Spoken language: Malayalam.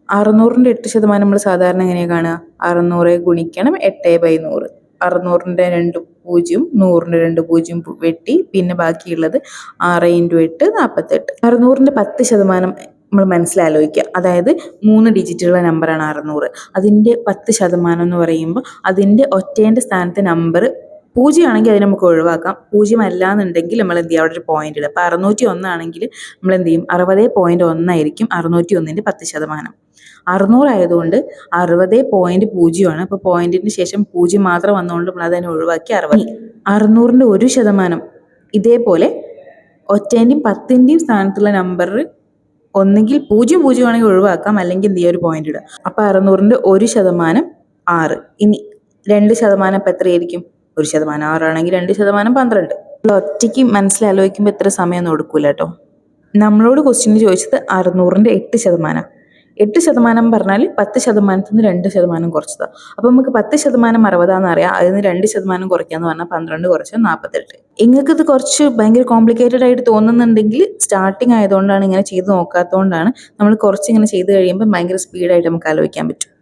600-ന്റെ 8% നമ്മൾ സാധാരണ എങ്ങനെയാണ് കാണുക? 600 ഗുണിക്കണം 8/100. 600-ന്റെ 2 പൂജ്യം, 100-ന്റെ 2 പൂജ്യം വെട്ടി, പിന്നെ ബാക്കിയുള്ളത് 6 × 8 48. 600-ന്റെ 10% നമ്മൾ മനസ്സിലാലോചിക്കുക. അതായത് 3 ഡിജിറ്റുള്ള നമ്പറാണ് 600. അതിൻ്റെ 10% എന്ന് പറയുമ്പോൾ അതിൻ്റെ ഒറ്റേൻ്റെ സ്ഥാനത്ത് നമ്പർ 0 ആണെങ്കിൽ അതിന് നമുക്ക് ഒഴിവാക്കാം. 0 അല്ല എന്നുണ്ടെങ്കിൽ നമ്മൾ എന്ത് ചെയ്യുക? അവിടെ ഒരു പോയിന്റ് ഇടുക. അപ്പോൾ 601 ആണെങ്കിൽ നമ്മൾ എന്ത് ചെയ്യും? 60.1 ആയിരിക്കും 601-ന്റെ 10%. 600 ആയതുകൊണ്ട് 60.0 ആണ്. അപ്പോൾ പോയിന്റിന് ശേഷം 0 മാത്രം വന്നുകൊണ്ട് നമ്മൾ അതിനെ ഒഴിവാക്കി 60. 600-ന്റെ 1% ഇതേപോലെ ഒറ്റേൻ്റെയും 10-ന്റെയും സ്ഥാനത്തുള്ള നമ്പർ ഒന്നെങ്കിൽ 0 ആണെങ്കിൽ ഒഴിവാക്കാം, അല്ലെങ്കിൽ എന്ത് ചെയ്യുക? ഒരു പോയിന്റ് ഇടുക. അപ്പോൾ 600-ന്റെ 1% 6. ഇനി 2% ഇപ്പം എത്രയായിരിക്കും? 1%. 6 ആണെങ്കിൽ 2% 12. ഒറ്റയ്ക്ക് മനസ്സിലാലോചിക്കുമ്പോൾ എത്ര സമയമൊന്നും എടുക്കൂല കേട്ടോ. നമ്മളോട് ക്വസ്റ്റ്യൻ ചോദിച്ചത് 600-ന്റെ 8%. 8% പറഞ്ഞാൽ 10%-ന്ന് 2% കുറച്ചതാണ്. അപ്പോൾ നമുക്ക് 10% 60 അറിയാം. അതിൽ നിന്ന് 2% കുറയ്ക്കാന്ന് പറഞ്ഞാൽ 12 കുറച്ച് 48. നിങ്ങൾക്ക് ഇത് കുറച്ച് ഭയങ്കര കോംപ്ലിക്കേറ്റഡ് ആയിട്ട് തോന്നുന്നുണ്ടെങ്കിൽ സ്റ്റാർട്ടിങ് ആയതുകൊണ്ടാണ്, ഇങ്ങനെ ചെയ്ത് നോക്കാത്തതുകൊണ്ടാണ്. നമ്മൾ കുറച്ച് ഇങ്ങനെ ചെയ്ത് കഴിയുമ്പോൾ ഭയങ്കര സ്പീഡായിട്ട് നമുക്ക് ആലോചിക്കാൻ പറ്റും.